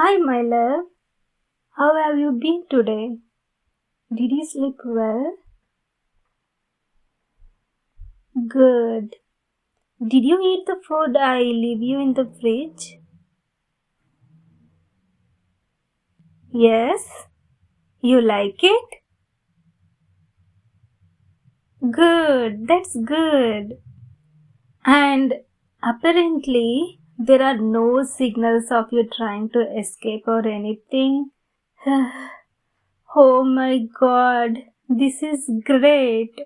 Hi, my love. How have you been today? Did you sleep well? Good. Did you eat the food I leave you in the fridge? Yes. You like it? Good. That's good. And apparently, there are no signals of you trying to escape or anything. Oh my god. This is great.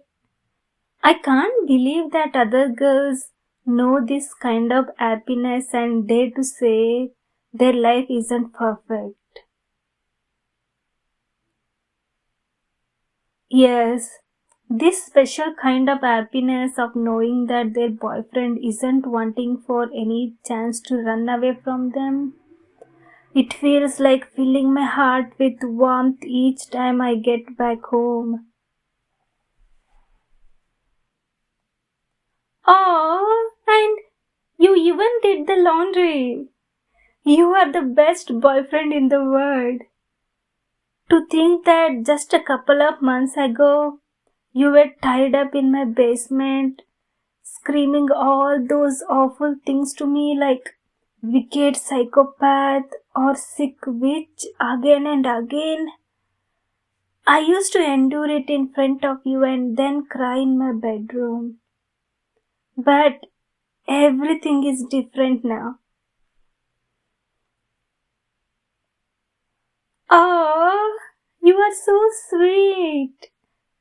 I can't believe that other girls know this kind of happiness and dare to say their life isn't perfect. Yes, this special kind of happiness of knowing that their boyfriend isn't wanting for any chance to run away from them. It feels like filling my heart with warmth each time I get back home. Oh, and you even did the laundry. You are the best boyfriend in the world. To think that just a couple of months ago, you were tied up in my basement, screaming all those awful things to me like wicked psychopath or sick witch again and again. I used to endure it in front of you and then cry in my bedroom. But everything is different now. Oh, you are so sweet.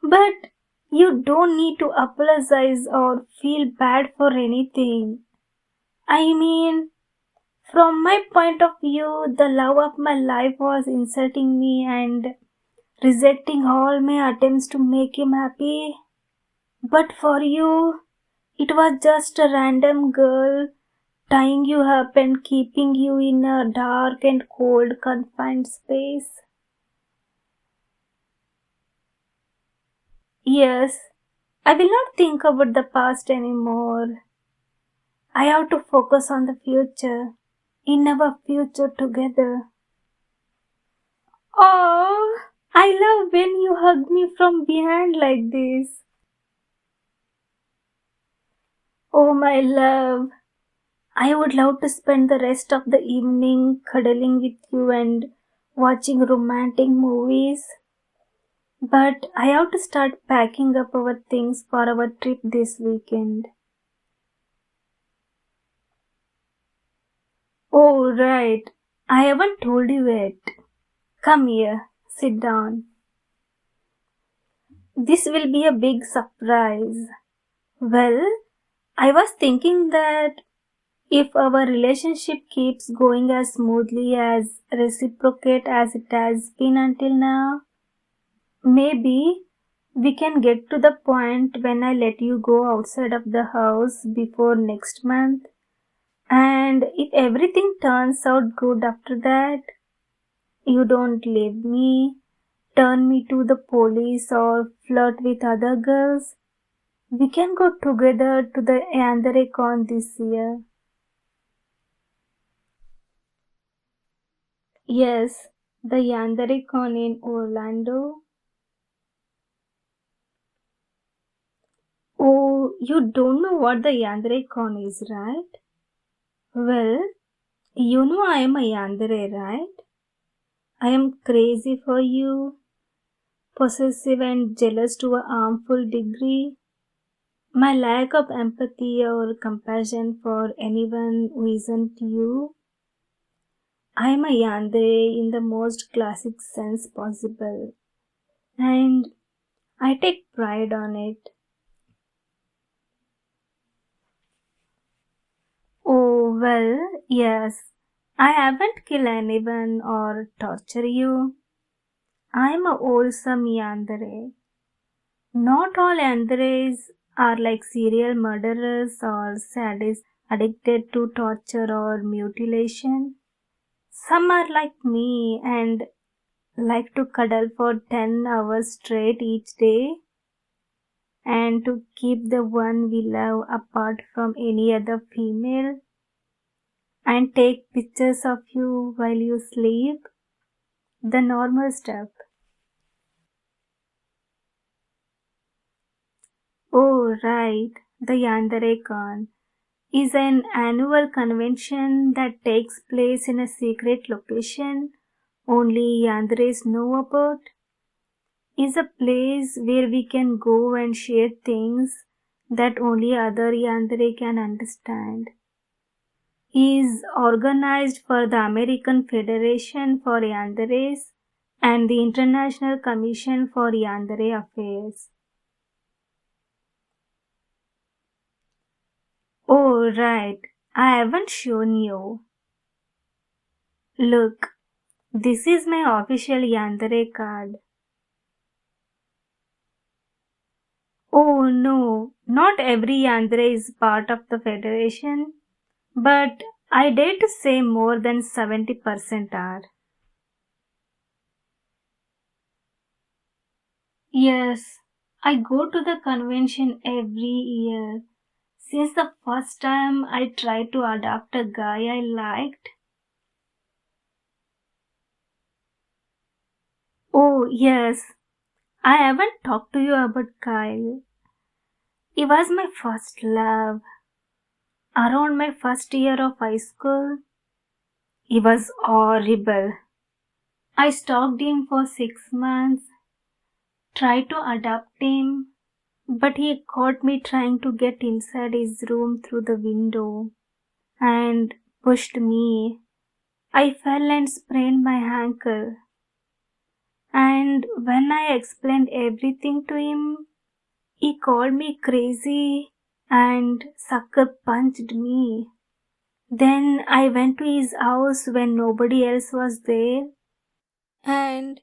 But you don't need to apologize or feel bad for anything. I mean, from my point of view, the love of my life was insulting me and rejecting all my attempts to make him happy. But for you, it was just a random girl tying you up and keeping you in a dark and cold, confined space. Yes, I will not think about the past anymore. I have to focus on the future. In our future together. Oh, I love when you hug me from behind like this. Oh, my love. I would love to spend the rest of the evening cuddling with you and watching romantic movies. But I have to start packing up our things for our trip this weekend. Oh, right. I haven't told you yet. Come here, sit down. This will be a big surprise. Well, I was thinking that if our relationship keeps going as smoothly as reciprocate as it has been until now, maybe we can get to the point when I let you go outside of the house before next month. And if everything turns out good after that, you don't leave me, turn me to the police, or flirt with other girls, we can go together to the Yandarekon this year. Yes, the Yandarekon in Orlando. Oh, you don't know what the Yandarekon is, right? Well, you know I am a Yandere, right? I am crazy for you, possessive and jealous to a harmful degree. My lack of empathy or compassion for anyone who isn't you. I am a Yandere in the most classic sense possible, and I take pride on it. Oh, well, yes. I haven't killed anyone or torture you. I'm a wholesome yandere. Not all yanderes are like serial murderers or sadists addicted to torture or mutilation. Some are like me and like to cuddle for 10 hours straight each day and to keep the one we love apart from any other female. and take pictures of you while you sleep. The normal stuff. Oh, right. The YandereCon is an annual convention that takes place in a secret location only Yanderes know about. Is a place where we can go and share things that only other Yandere can understand. Is organized for the American Federation for Yanderes and the International Commission for Yandere Affairs. Oh, right. I haven't shown you. Look, this is my official Yandere card. Oh no, not every Yandere is part of the Federation, but I dare to say more than 70% are. Yes, I go to the convention every year. Since the first time I tried to adopt a guy I liked. Oh, yes, I haven't talked to you about Kyle. He was my first love. Around my first year of high school, he was horrible. I stalked him for 6 months, tried to adopt him, but he caught me trying to get inside his room through the window and pushed me. I fell and sprained my ankle. And when I explained everything to him, he called me crazy and sucker punched me. Then I went to his house when nobody else was there and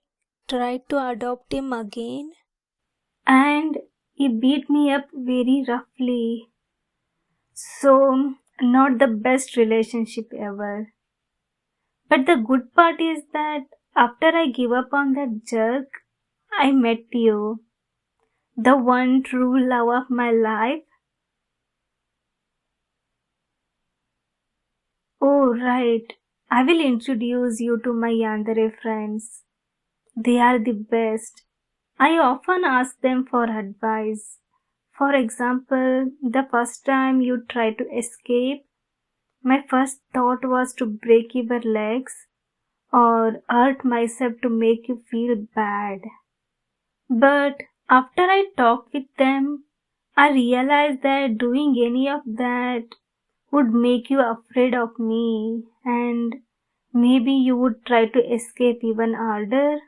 tried to adopt him again. And he beat me up very roughly. So, not the best relationship ever. But the good part is that after I give up on that jerk, I met you. The one true love of my life. Oh, right. I will introduce you to my Yandere friends. They are the best. I often ask them for advice. For example, the first time you tried to escape, my first thought was to break your legs or hurt myself to make you feel bad. But after I talked with them, I realized that doing any of that would make you afraid of me and maybe you would try to escape even harder.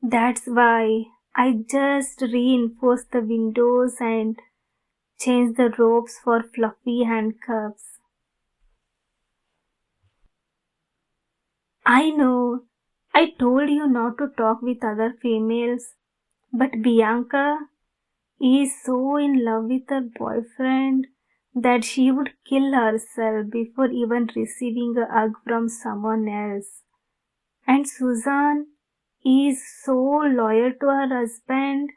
That's why I just reinforced the windows and changed the ropes for fluffy handcuffs. I know I told you not to talk with other females, but Bianca is so in love with her boyfriend that she would kill herself before even receiving a hug from someone else. And Susan is so loyal to her husband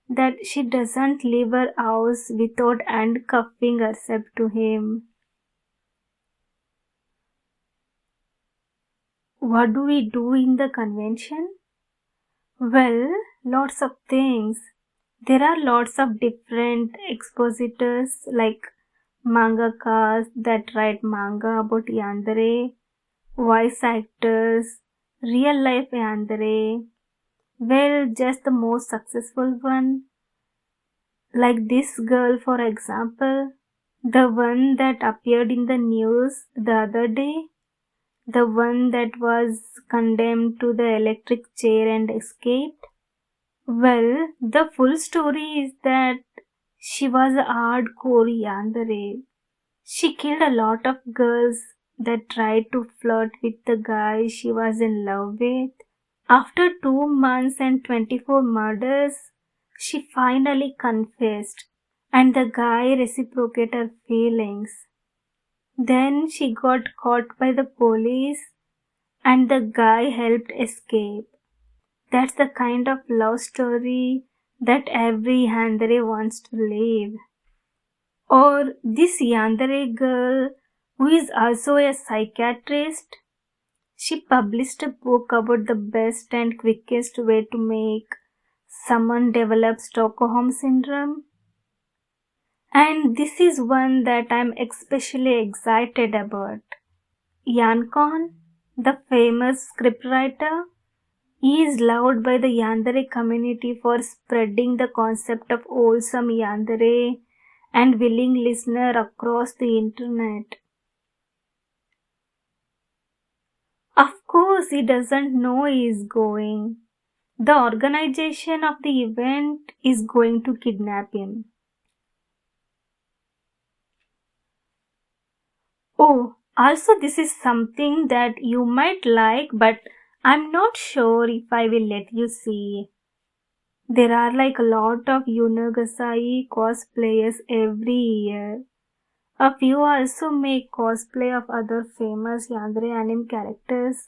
that she doesn't leave her house without handcuffing herself to him. What do we do in the convention? Well, lots of things. There are lots of different expositors like mangakas that write manga about Yandere, voice actors, real life Yandere. Well, just the most successful one. Like this girl, for example, the one that appeared in the news the other day, the one that was condemned to the electric chair and escaped. Well, the full story is that she was a hardcore yandere. She killed a lot of girls that tried to flirt with the guy she was in love with. After 2 months and 24 murders, she finally confessed, and the guy reciprocated her feelings. Then she got caught by the police, and the guy helped escape. That's the kind of love story that every yandere wants to live. Or this yandere girl who is also a psychiatrist. She published a book about the best and quickest way to make someone develop Stockholm Syndrome. And this is one that I'm especially excited about. Jan Kohn, the famous scriptwriter, he is loved by the Yandere community for spreading the concept of wholesome Yandere and willing listener across the internet. Of course, he doesn't know he is going. The organization of the event is going to kidnap him. Oh, also, this is something that you might like, but I'm not sure if I will let you see. There are like a lot of Yunagasai cosplayers every year. A few also make cosplay of other famous Yandere anime characters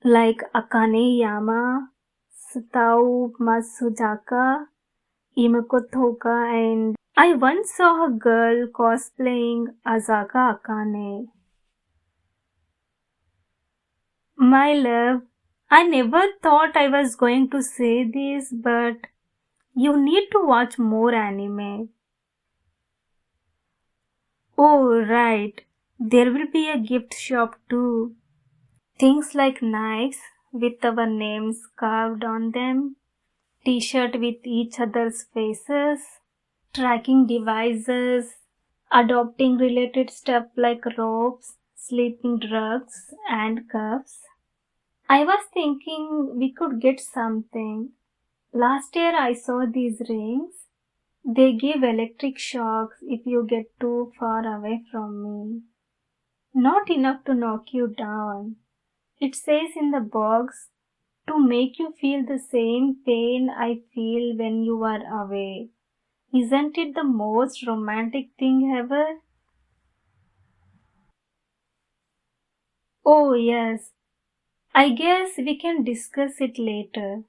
like Akane Yama, Sutao Matsuzaka, Imako Toka, and I once saw a girl cosplaying Azaka Akane. My love, I never thought I was going to say this, but you need to watch more anime. Oh, right. There will be a gift shop too. Things like knives with our names carved on them, t-shirt with each other's faces, tracking devices, adopting related stuff like ropes, sleeping drugs, and cuffs. I was thinking we could get something. Last year I saw these rings. They give electric shocks if you get too far away from me. Not enough to knock you down. It says in the box to make you feel the same pain I feel when you are away. Isn't it the most romantic thing ever? Oh, yes. I guess we can discuss it later.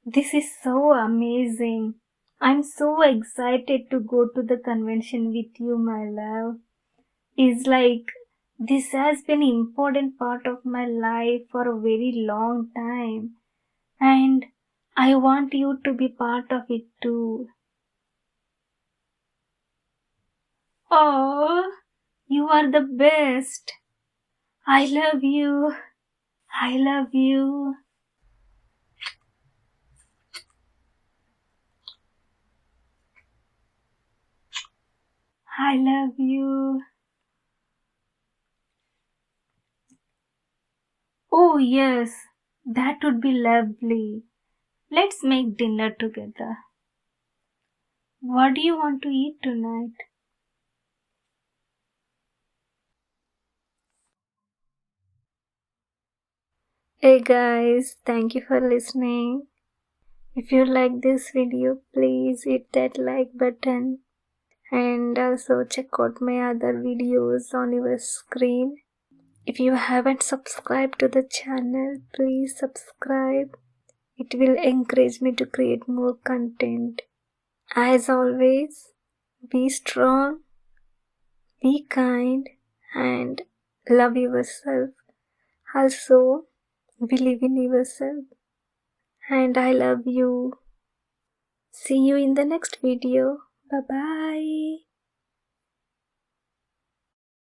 This is so amazing. I'm so excited to go to the convention with you, my love. It's like this has been an important part of my life for a very long time, and I want you to be part of it too. Oh, you are the best. I love you. I love you. I love you. Oh, yes, that would be lovely. Let's make dinner together. What do you want to eat tonight? Hey guys, thank you for listening. If you like this video, please hit that like button and also check out my other videos on your screen. If you haven't subscribed to the channel, please subscribe. It will encourage me to create more content. As always, be strong, be kind, and love yourself. Also, believe in yourself. And I love you. See you in the next video. Bye bye.